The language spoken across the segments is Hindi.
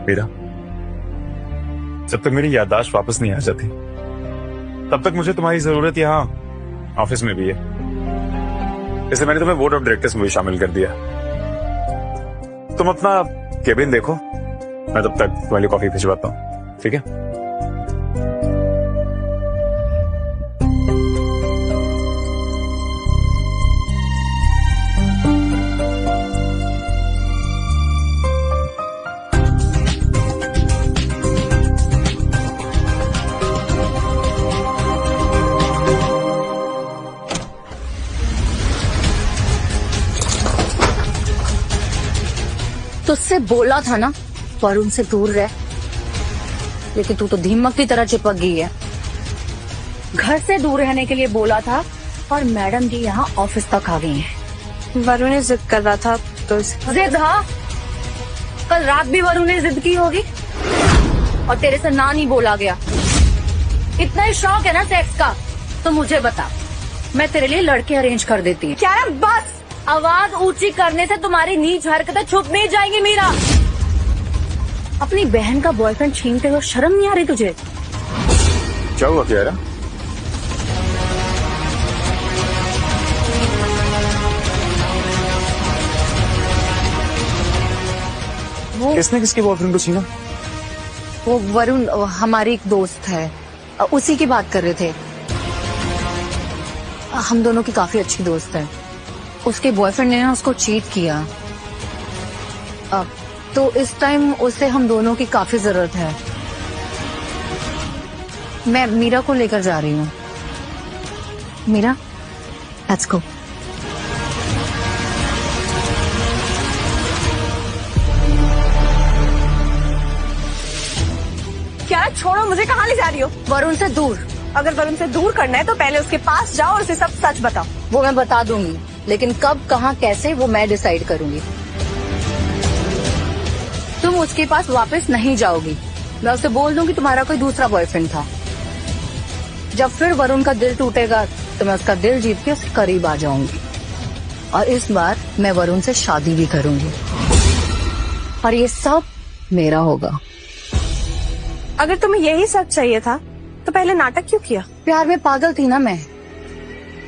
मीरा, जब तक मेरी याददाश्त वापस नहीं आ जाती तब तक मुझे तुम्हारी जरूरत यहाँ ऑफिस में भी है। इसलिए मैंने तुम्हें बोर्ड ऑफ डायरेक्टर्स में भी शामिल कर दिया। तुम अपना केबिन देखो, मैं तब तक तुम्हारे लिए कॉफी भिजवाता हूँ, ठीक है? तुझसे बोला था ना वरुण से दूर रह, लेकिन तू तो दीमक की तरह चिपक गई है। घर से दूर रहने के लिए बोला था और मैडम जी यहाँ ऑफिस तक आ गई हैं। वरुण ने जिद कर रहा था तो जिद? हाँ, कल रात भी वरुण ने जिद की होगी और तेरे से ना नहीं बोला गया। इतना ही शौक है ना सेक्स का तो मुझे बता, मैं तेरे लिए लड़के अरेंज कर देती हूँ। क्या है? बस आवाज ऊंची करने से तुम्हारी नीच हरकतें छुप नहीं जाएंगी मीरा। अपनी बहन का बॉयफ्रेंड छीनते हुए शर्म नहीं आ रही तुझे? क्या हुआ कियारा? किसने किसके बॉयफ्रेंड को छीना? वो वरुण हमारी एक दोस्त है, उसी की बात कर रहे थे। हम दोनों की काफी अच्छी दोस्त है। उसके बॉयफ्रेंड ने ना उसको चीट किया, तो इस टाइम उसे हम दोनों की काफी जरूरत है। मैं मीरा को लेकर जा रही हूँ। Meera, let's go. क्या? छोड़ो मुझे, कहाँ ले जा रही हो? वरुण से दूर। अगर वरुण से दूर करना है तो पहले उसके पास जाओ और उसे सब सच बताओ। वो मैं बता दूंगी, लेकिन कब, कहाँ, कैसे वो मैं डिसाइड करूंगी। तुम उसके पास वापस नहीं जाओगी। मैं उसे बोल दूंगी तुम्हारा कोई दूसरा बॉयफ्रेंड था। जब फिर वरुण का दिल टूटेगा तो मैं उसका दिल जीत के उसके करीब आ जाऊंगी और इस बार मैं वरुण से शादी भी करूंगी और ये सब मेरा होगा। अगर तुम्हें यही सब चाहिए था तो पहले नाटक क्यों किया? प्यार में पागल थी ना मैं।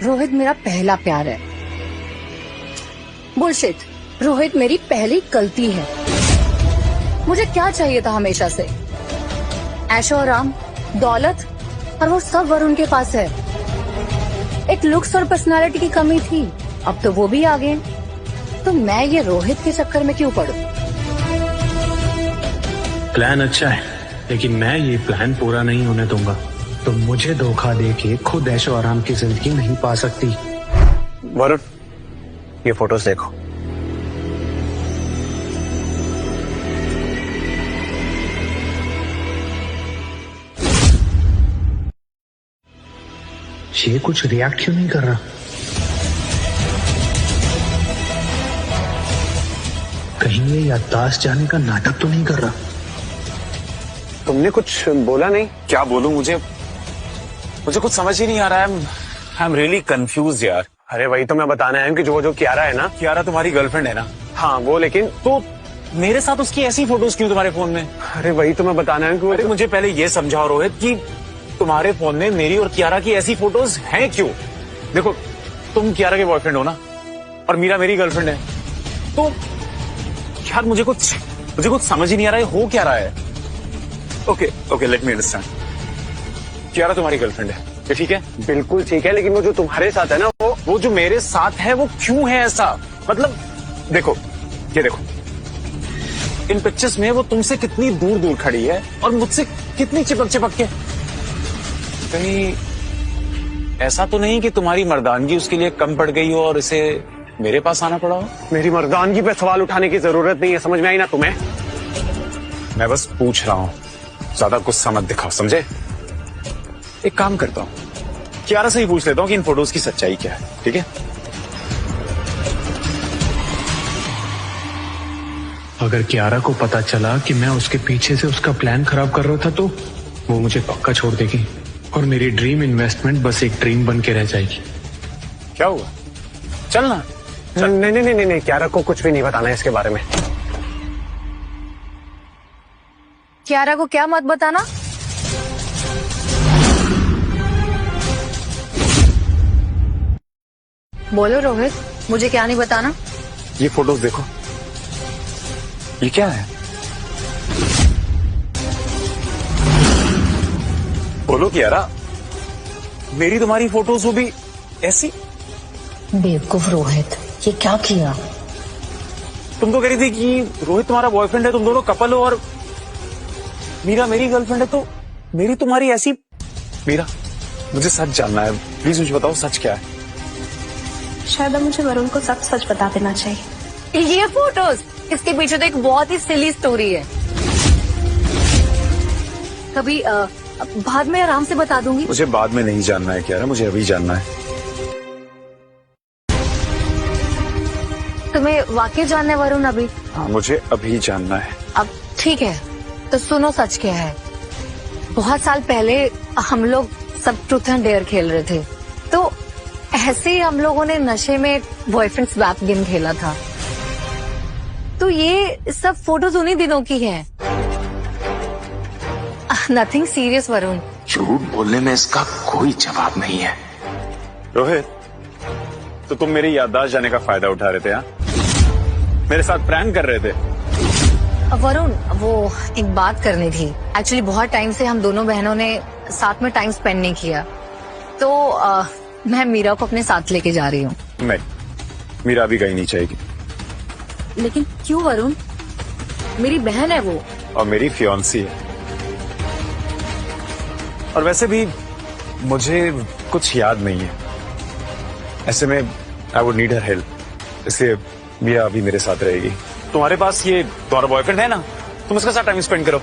रोहित मेरा पहला प्यार है। बुलशिट, रोहित मेरी पहली गलती है। मुझे क्या चाहिए था हमेशा से? ऐशो आराम, दौलत, और वो सब वरुण के पास है। एक लुक्स और पर्सनालिटी की कमी थी, अब तो वो भी आ गए। तो मैं ये रोहित के चक्कर में क्यों पड़ूं? प्लान अच्छा है, लेकिन मैं ये प्लान पूरा नहीं होने दूंगा। तुम मुझे धोखा देके खुद ऐशो आराम की जिंदगी नहीं पा सकती। वरुण, ये फोटोज देखो। ये कुछ रिएक्ट क्यों नहीं कर रहा? कहीं ये याददाश्त जाने का नाटक तो नहीं कर रहा? तुमने कुछ बोला नहीं? क्या बोलूं? मुझे कुछ समझ ही नहीं आ रहा है। आई एम रियली कंफ्यूज यार। अरे वही तो मैं बताना है कि जो कियारा है ना, कियारा तुम्हारी गर्लफ्रेंड है ना? हाँ वो, लेकिन तो मेरे साथ उसकी ऐसी फोटोज क्यों तुम्हारे फोन में? अरे वही तो मैं बताना है कि मुझे पहले ये समझाओ रोहित कि तुम्हारे फोन में मेरी और कियारा की ऐसी फोटोज हैं क्यों? देखो, तुम कियारा के बॉयफ्रेंड हो ना और मीरा मेरी गर्लफ्रेंड है, तो यार मुझे कुछ समझ ही नहीं आ रहा है, हो क्या रहा है? Okay, let me understand. Kiara तुम्हारी गर्लफ्रेंड है, ये ठीक है? बिल्कुल ठीक है, लेकिन वो जो तुम्हारे साथ है ना, वो जो मेरे साथ है वो क्यों है ऐसा? मतलब देखो, ये देखो, इन पिक्चर्स में वो तुमसे कितनी दूर दूर खड़ी है और मुझसे कितनी चिपक के। कहीं ऐसा तो नहीं कि तुम्हारी मर्दानगी उसके लिए कम पड़ गई हो और इसे मेरे पास आना पड़ा हो? मेरी मर्दानगी पे सवाल उठाने की जरूरत नहीं है, समझ में आई ना तुम्हें? मैं बस पूछ रहा हूं, ज्यादा गुस्सा मत दिखाओ, समझे? एक काम करता हूं, कियारा से ही पूछ लेता हूं कि इन फोटोज की सच्चाई क्या है, ठीक है? अगर कियारा को पता चला कि मैं उसके पीछे से उसका प्लान खराब कर रहा था तो वो मुझे पक्का छोड़ देगी और मेरी ड्रीम इन्वेस्टमेंट बस एक ड्रीम बन के रह जाएगी। क्या हुआ? चलना। नहीं, कियारा को कुछ भी नहीं बताना है इसके बारे में। कियारा को क्या मत बताना? बोलो रोहित, मुझे क्या नहीं बताना? ये फोटोज देखो, ये क्या है? बोलो कियारा, मेरी तुम्हारी फोटोज वो भी ऐसी? बेवकूफ रोहित, ये क्या किया? तुम तो कह रही थी कि रोहित तुम्हारा बॉयफ्रेंड है, तुम दोनों कपल हो, और मीरा मेरी गर्लफ्रेंड है, तो मेरी तुम्हारी ऐसी? मीरा, मुझे सच जानना है, प्लीज मुझे बताओ सच क्या है? शायद अब मुझे वरुण को सब सच बता देना चाहिए। ये फोटोज, इसके पीछे तो एक बहुत ही सिली स्टोरी है। कभी बाद में आराम से बता दूंगी। मुझे बाद में नहीं जानना है कियारा, मुझे अभी जानना है। तुम्हें वाकई जानना है वरुण अभी? हाँ, मुझे अभी जानना है। अब ठीक है, तो सुनो सच क्या है। बहुत साल पहले हम लोग सब ट्रूथ एंड डेयर खेल रहे थे, तो ऐसे ही हम लोगों ने नशे में बॉयफ्रेंड स्वैप गेम खेला था। तो ये सब फोटोज उन्हीं दिनों की है। Nothing serious Varun. झूठ बोलने में इसका कोई जवाब नहीं है। रोहित, तो तुम मेरी याददाश्त जाने का फायदा उठा रहे थे? हाँ, मेरे साथ प्रैंक कर रहे थे? वरुण, वो एक बात करनी थी। एक्चुअली बहुत टाइम से हम दोनों बहनों ने साथ में टाइम स्पेंड नहीं किया, तो मैं मीरा को अपने साथ लेके जा रही हूँ। नहीं, मीरा अभी कहीं नहीं चाहिए। लेकिन क्यों वरुण? मेरी बहन है वो। और मेरी फियांसी है। और वैसे भी मुझे कुछ याद नहीं है, ऐसे में I would need her help, इसलिए मीरा अभी मेरे साथ रहेगी। तुम्हारे पास ये तुम्हारा बॉयफ्रेंड है ना, तुम उसके साथ टाइम स्पेंड करो।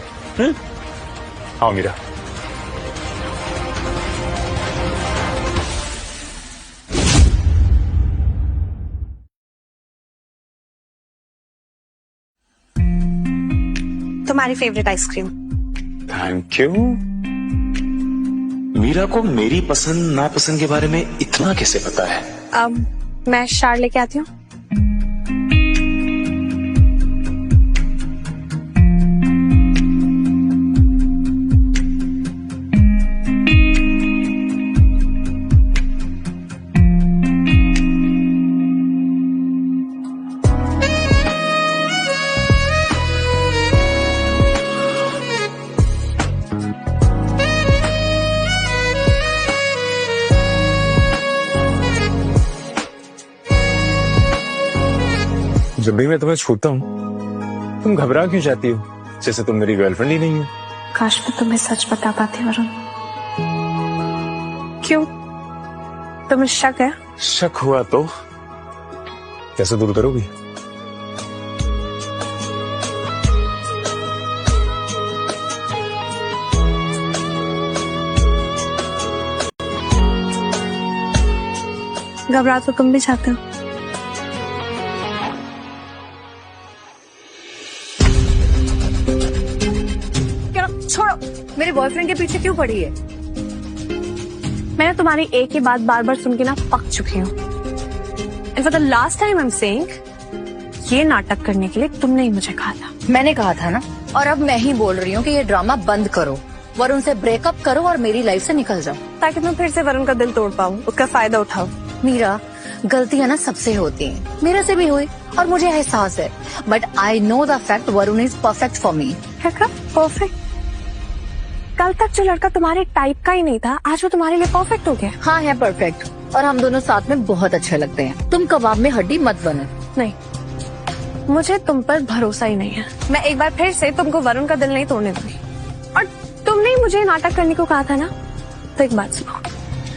हाँ मीरा। तुम्हारी favourite ice cream. Thank you. Meera को मेरी पसंद नापसंद के बारे में इतना कैसे पता है? अब मैं शार लेके आती हूँ। जब भी मैं तुम्हें छूता हूँ तुम घबरा क्यों जाती हो, जैसे तुम मेरी गर्लफ्रेंड ही नहीं हो? काश मैं तुम्हें सच बता पाती वरुण। क्यों, तुम्हें शक है? शक हुआ तो कैसे दूर करोगी? घबरा तो तुम भी चाहते हो। छोड़ो, मेरे बॉयफ्रेंड के पीछे क्यों पड़ी है? मैंने तुम्हारी एक ही बात बार बार सुन के ना पक चुकी हूँ। And for the last time I am saying, ये नाटक करने के लिए तुमने ही मुझे कहा था। मैंने कहा था ना, और अब मैं ही बोल रही हूँ कि ये ड्रामा बंद करो, वरुण से ब्रेकअप करो और मेरी लाइफ से निकल जाओ, ताकि तुम फिर से वरुण का दिल तोड़ पाऊँ, उसका फायदा उठाओ। मीरा, गलतियां ना सबसे होती हैं, मेरे से भी हुई और मुझे एहसास है, but I know the fact Varun is perfect for me. Perfect? कल तक जो लड़का तुम्हारे टाइप का ही नहीं था, आज वो तुम्हारे लिए परफेक्ट हो गया। हाँ है परफेक्ट, और हम दोनों साथ में बहुत अच्छे लगते हैं। तुम कबाब में हड्डी मत बनो। नहीं, मुझे तुम पर भरोसा ही नहीं है। मैं एक बार फिर से तुमको वरुण का दिल नहीं तोड़ने दूंगी। और तुमने ही मुझे नाटक करने को कहा था ना, तो एक बात सुनो,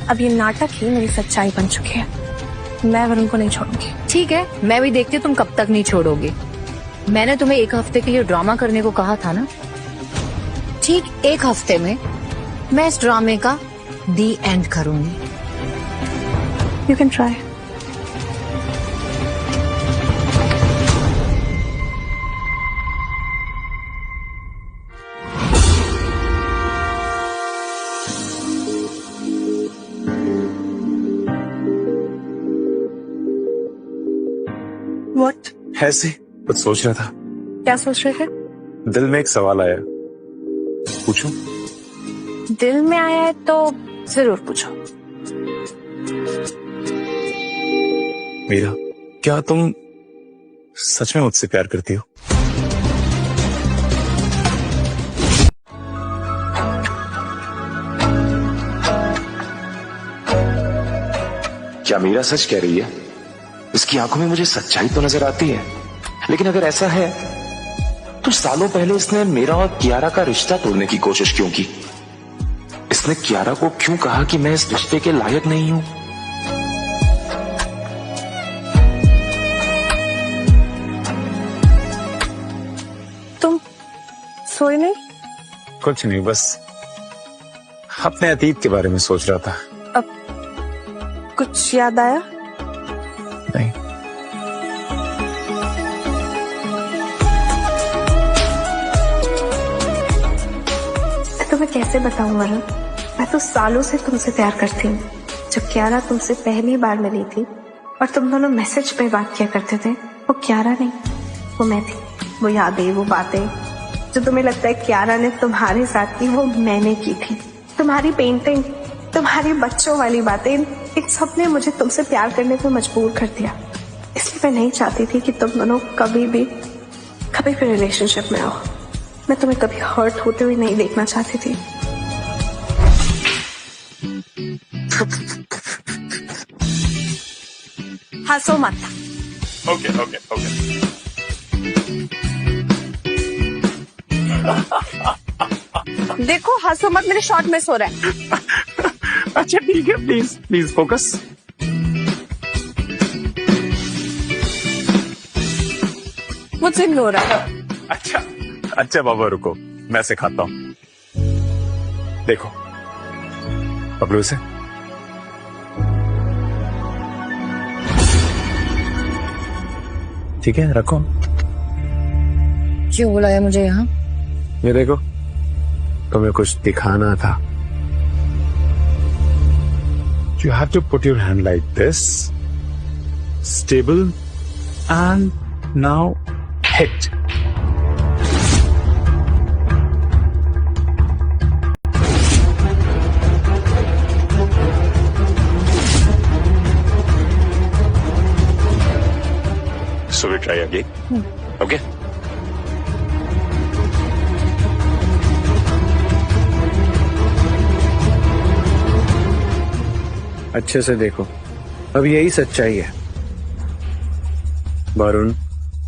अब ये नाटक ही मेरी सच्चाई बन चुकी है। मैं वरुण को नहीं छोड़ूंगी। ठीक है, मैं भी देखती हूँ तुम कब तक नहीं छोड़ोगे। मैंने तुम्हें 1 हफ्ते के लिए ड्रामा करने को कहा था ना, ठीक 1 हफ्ते में मैं इस ड्रामे का दी एंड करूंगी। You can try. What? ऐसे कुछ सोच रहा था। क्या सोच रहे थे? दिल में एक सवाल आया, पूछो। दिल में आया है तो जरूर पूछो। मीरा, क्या तुम सच में मुझसे प्यार करती हो? क्या मीरा सच कह रही है? इसकी आंखों में मुझे सच्चाई तो नजर आती है, लेकिन अगर ऐसा है तो सालों पहले इसने मेरा और कियारा का रिश्ता तोड़ने की कोशिश क्यों की? इसने कियारा को क्यों कहा कि मैं इस रिश्ते के लायक नहीं हूं? तुम सोए नहीं? कुछ नहीं, बस अपने अतीत के बारे में सोच रहा था। अब कुछ याद आया? नहीं। मैं कैसे बताऊं वरुण, मैं तो सालों से तुमसे प्यार करती हूँ। जब कियारा तुमसे पहली बार मिली थी और तुम दोनों मैसेज पे बात किया करते थे, वो कियारा नहीं, वो मैं थी। वो यादें, वो बातें जो तुम्हें लगता है कियारा ने तुम्हारे साथ की, वो मैंने की थी। तुम्हारी पेंटिंग, तुम्हारी बच्चों वाली बातें, इन सब ने मुझे तुमसे प्यार करने को मजबूर कर दिया। इसलिए मैं नहीं चाहती थी कि तुम दोनों कभी भी रिलेशनशिप में आओ। मैं तुम्हें कभी हर्ट होते हुए नहीं देखना चाहती थी। हंसो मत। Okay okay okay. देखो हंसो मत, मेरे शॉट मिस हो रहा है। अच्छा ठीक है, प्लीज प्लीज फोकस। मुझसे नहीं हो रहा। अच्छा अच्छा बाबा रुको, मैं सिखाता हूं। देखो पकड़ो इसे। ठीक है, रखो। क्यों बुलाया मुझे यहाँ? ये देखो, तुम्हें कुछ दिखाना था। You have to put your hand like this, stable, and now hit. So we try again. Okay. अच्छे से देखो, अब यही सच्चाई है। वरुण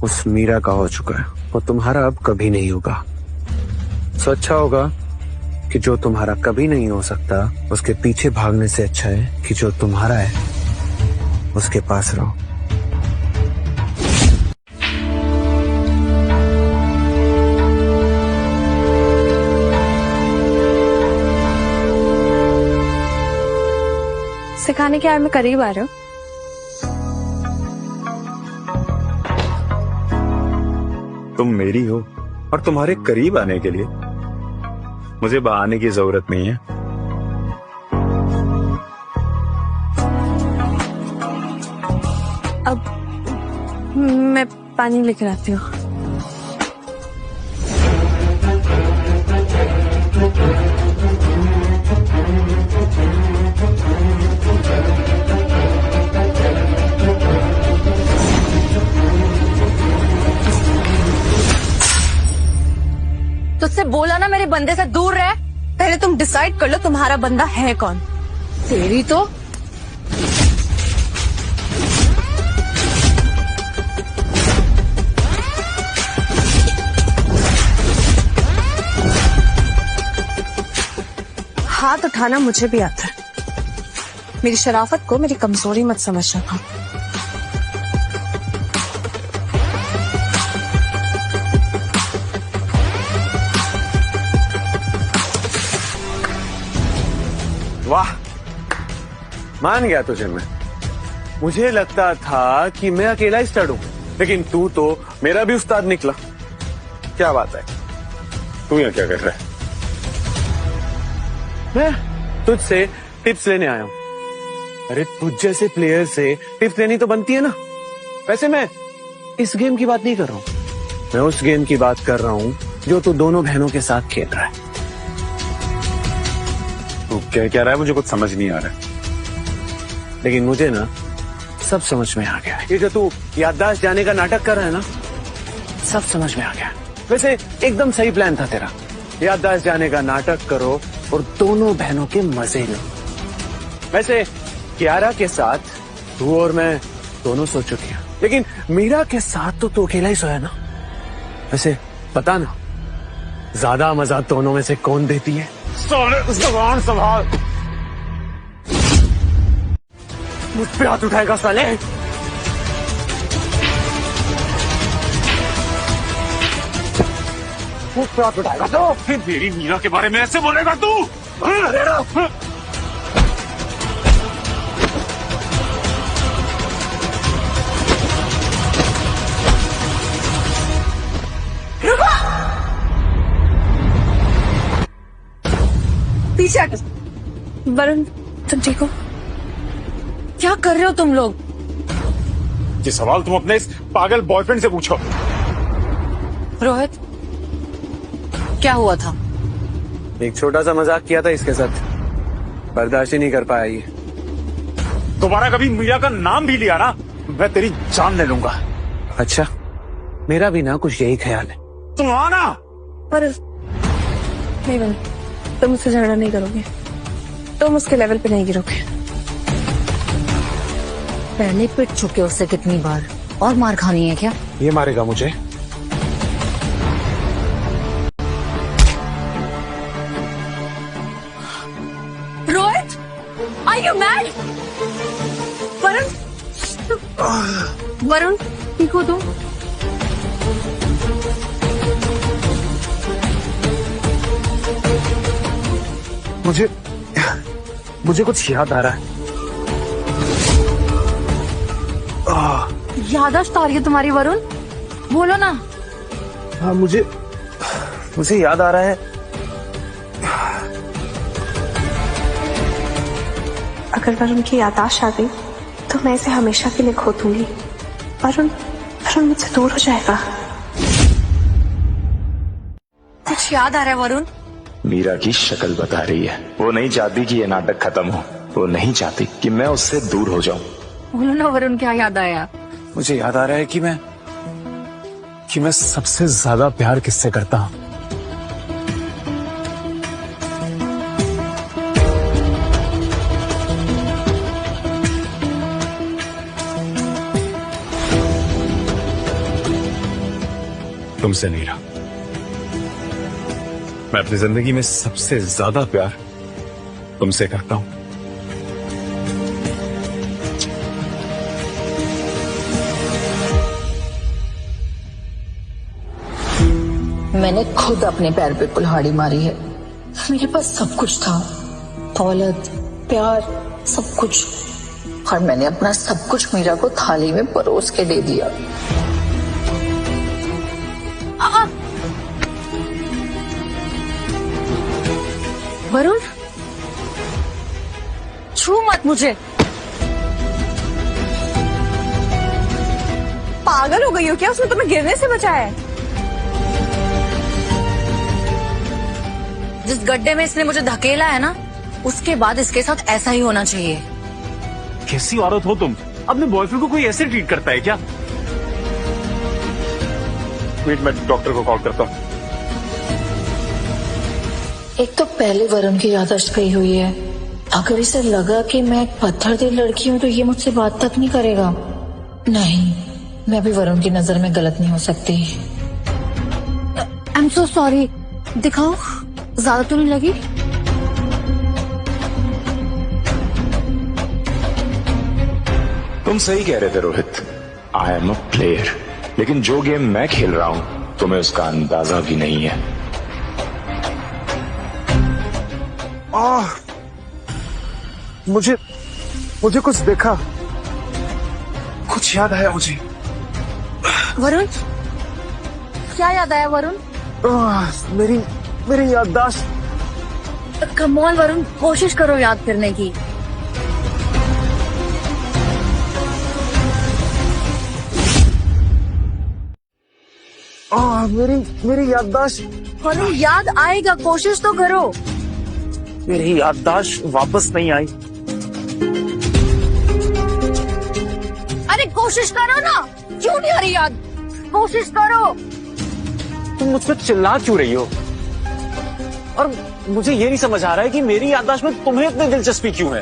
उस मीरा का हो चुका है और तुम्हारा अब कभी नहीं होगा। तो अच्छा होगा कि जो तुम्हारा कभी नहीं हो सकता उसके पीछे भागने से अच्छा है कि जो तुम्हारा है उसके पास रहो। सिखाने के यार में करीब आ रहे हो। तुम मेरी हो और तुम्हारे करीब आने के लिए मुझे बहाने की जरूरत नहीं है। अब मैं पानी लेकर आती हूँ। तुझसे बोला ना मेरे बंदे से दूर रह। पहले तुम डिसाइड कर लो तुम्हारा बंदा है कौन। तेरी तो हाथ उठाना मुझे भी आता है। मेरी शराफत को मेरी कमजोरी मत समझना था। वाह, मान गया तुझे मैं। मुझे लगता था कि मैं अकेला ही स्टार्ट हूं, लेकिन तू तो मेरा भी उस्ताद निकला। क्या बात है? तू यहाँ क्या कर रहा है? मैं तुझसे टिप्स लेने आया हूं। अरे तुझ जैसे प्लेयर से टिप्स लेनी तो बनती है ना। वैसे मैं इस गेम की बात नहीं कर रहा हूं, मैं उस गेम की बात कर रहा हूं जो तू दोनों बहनों के साथ खेल रहा है। कह क्या रहा है मुझे कुछ समझ नहीं आ रहा है, लेकिन मुझे ना सब समझ में आ गया। ये जो तू याददाश्त जाने का नाटक कर रहा है ना, सब समझ में आ गया। वैसे एकदम सही प्लान था तेरा, याददाश्त जाने का नाटक करो और दोनों बहनों के मजे लो। वैसे कियारा के साथ तू और मैं दोनों सो चुके हैं, लेकिन मीरा के साथ तो तू अकेला ही सोया ना। वैसे पता ना ज्यादा मजा दोनों में से कौन देती है? जबान संभाल, मुझ पे हाथ उठाएगा साले। मुझ पे हाथ उठाएगा तो फिर मेरी मीरा के बारे में ऐसे बोलेगा तू? पीछे हट। वरुण तुम ठीक हो? क्या कर रहे हो तुम लोग? ये सवाल तुम अपने इस पागल बॉयफ्रेंड से पूछो। रोहित, क्या हुआ था? एक छोटा सा मजाक किया था इसके साथ, बर्दाश्त ही नहीं कर पाया ये। दोबारा कभी मीरा का नाम भी लिया ना, मैं तेरी जान ले लूंगा। अच्छा, मेरा भी ना कुछ यही ख्याल है। तुम आना। पर नहीं वरुण, तुम मुझसे झगड़ा नहीं करोगे, तुम उसके लेवल पे नहीं गिरोगे। पहले पिट चुके हो उससे कितनी बार, और मार खानी है क्या? ये मारेगा मुझे? Rohit, are you mad? Varun, Varun ठीक हो तुम? मुझे कुछ याद आ रहा है। याददाश्त आ रही है तुम्हारी वरुण, बोलो ना। हाँ, मुझे याद आ रहा है। अगर वरुण की याददाश्त आ गई तो मैं इसे हमेशा के लिए खो दूंगी। वरुण मुझसे दूर हो जाएगा। कुछ याद आ रहा है वरुण? मीरा की शक्ल बता रही है। वो नहीं चाहती कि ये नाटक खत्म हो, वो नहीं चाहती कि मैं उससे दूर हो जाऊं। बोलो ना वरुण, क्या याद आया? मुझे याद आ रहा है कि मैं सबसे ज्यादा प्यार किससे करता हूं। तुमसे मीरा। मैं अपनी जिंदगी में सबसे ज्यादा प्यार तुमसे करता हूं। मैंने खुद अपने पैर पे कुल्हाड़ी मारी है। मेरे पास सब कुछ था, दौलत, प्यार, सब कुछ, और मैंने अपना सब कुछ मीरा को थाली में परोस के दे दिया। वरुण, छू मत मुझे। पागल हो गई हो क्या? उसने तुम्हें गिरने से बचाया है। जिस गड्ढे में इसने मुझे धकेला है ना, उसके बाद इसके साथ ऐसा ही होना चाहिए। कैसी औरत हो तुम? अपने बॉयफ्रेंड को कोई ऐसे ट्रीट करता है क्या? वेट, मैं डॉक्टर को कॉल करता हूँ। एक तो पहले वरुण की याददाश्त गई हुई है, अगर इसे लगा कि मैं एक पत्थर दिल लड़की हूँ तो ये मुझसे बात तक नहीं करेगा। नहीं, मैं भी वरुण की नजर में गलत नहीं हो सकती। I am so sorry. दिखाओ, ज्यादा तो नहीं लगी? तुम सही कह रहे थे Rohit, I am a player, लेकिन जो गेम मैं खेल रहा हूं तुम्हें उसका अंदाजा भी नहीं है। मुझे कुछ देखा, कुछ याद आया मुझे। वरुण, क्या याद आया वरुण? मेरी याददाश्त। कम ऑन वरुण, कोशिश करो याद करने की। मेरी याददाश्त। वरुण, याद आएगा, कोशिश तो करो। मेरी याददाश्त वापस नहीं आई। अरे कोशिश करो ना, क्यों नहीं आ रही याद? कोशिश करो। तुम मुझ पर चिल्ला क्यों रही हो? और मुझे ये नहीं समझ आ रहा है कि मेरी याददाश्त में तुम्हें इतनी दिलचस्पी क्यों है?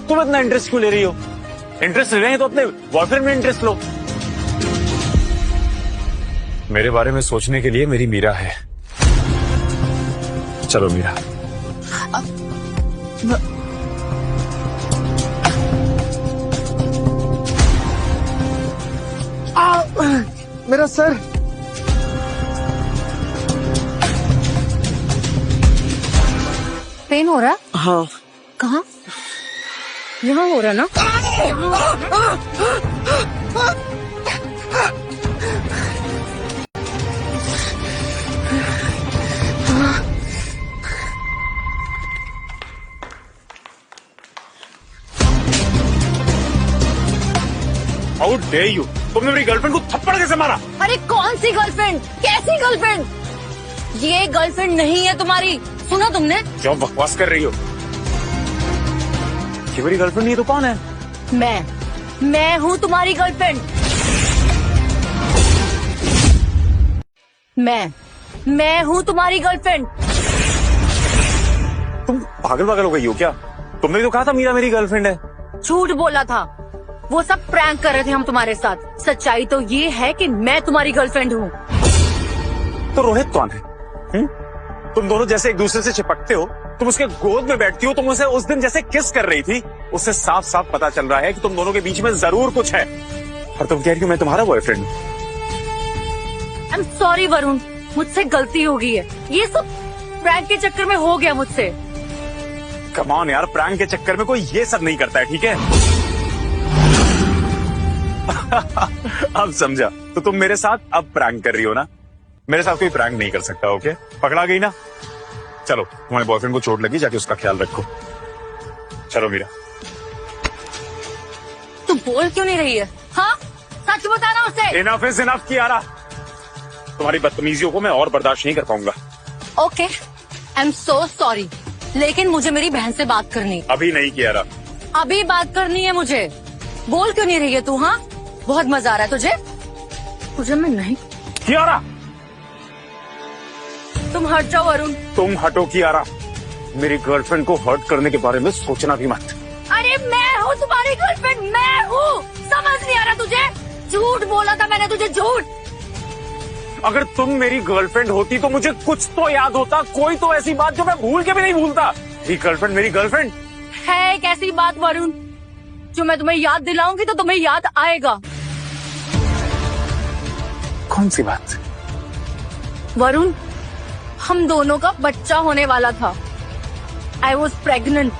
तुम इतना इंटरेस्ट क्यों ले रही हो? इंटरेस्ट ले रहे हैं तो अपने बॉयफ्रेंड में इंटरेस्ट लो। मेरे बारे में सोचने के लिए मेरी मीरा है। चलो मीरा। मेरा सर। पेन हो रहा? हाँ। कहाँ? यहाँ हो रहा ना? How dare you! तुमने मेरी गर्लफ्रेंड को थप्पड़ कैसे मारा? अरे कौन सी गर्लफ्रेंड? कैसी गर्लफ्रेंड? ये गर्लफ्रेंड नहीं है तुम्हारी। सुना तुमने? क्यों बकवास कर रही हो? ये मेरी गर्लफ्रेंड नहीं है तो कौन है? मैं हूँ तुम्हारी गर्लफ्रेंड। मैं हूँ तुम्हारी गर्लफ्रेंड। तुम पागल हो गई हो क्या? तुमने तो कहा था मीरा मेरी गर्लफ्रेंड है। झूठ बोला था। वो सब प्रैंक कर रहे थे हम तुम्हारे साथ। सच्चाई तो ये है कि मैं तुम्हारी गर्लफ्रेंड हूँ। तो रोहित कौन है? तुम दोनों जैसे एक दूसरे से चिपकते हो, तुम उसके गोद में बैठती हो, तुम उसे उस दिन जैसे किस कर रही थी, उससे साफ साफ पता चल रहा है कि तुम दोनों के बीच में जरूर कुछ है। और तुम कह रही हो मैं तुम्हारा बॉयफ्रेंड हूँ। आई एम सॉरी वरुण, मुझसे गलती हो गई है। ये सब प्रैंक के चक्कर में हो गया मुझसे। कम ऑन यार, प्रैंक के चक्कर में कोई ये सब नहीं करता है, ठीक है? अब समझा। तो तुम मेरे साथ अब प्रैंक कर रही हो ना? मेरे साथ कोई प्रैंक नहीं कर सकता, ओके? पकड़ा गई ना? चलो, तुम्हारे बॉयफ्रेंड को चोट लगी, जाके उसका ख्याल रखो। चलो मीरा। तू बोल क्यों नहीं रही है? हाँ, सच बताना उसे। Enough is enough Kiara. तुम्हारी बदतमीजियों को मैं और बर्दाश्त नहीं कर पाऊंगा। Okay, I am so sorry, लेकिन मुझे मेरी बहन से बात करनी। अभी नहीं कियारा। अभी बात करनी है मुझे। बोल क्यों नहीं रही है तू? हाँ, बहुत मजा आ रहा है तुझे? तुझे मैं नहीं। कियारा! तुम हट जाओ वरुण। तुम हटो कियारा। मेरी गर्लफ्रेंड को हर्ट करने के बारे में सोचना भी मत। अरे मैं हूँ तुम्हारी गर्लफ्रेंड, मैं हूँ। समझ नहीं आ रहा तुझे? झूठ बोला था मैंने तुझे, झूठ। अगर तुम मेरी गर्लफ्रेंड होती तो मुझे कुछ तो याद होता, कोई तो ऐसी बात जो मैं भूल के भी नहीं भूलता। मेरी गर्लफ्रेंड मेरी गर्लफ्रेंड है। एक ऐसी बात वरुण जो मैं तुम्हें याद दिलाऊंगी तो तुम्हें याद आएगा। कौन सी बात? वरुण, हम दोनों का बच्चा होने वाला था। I was pregnant.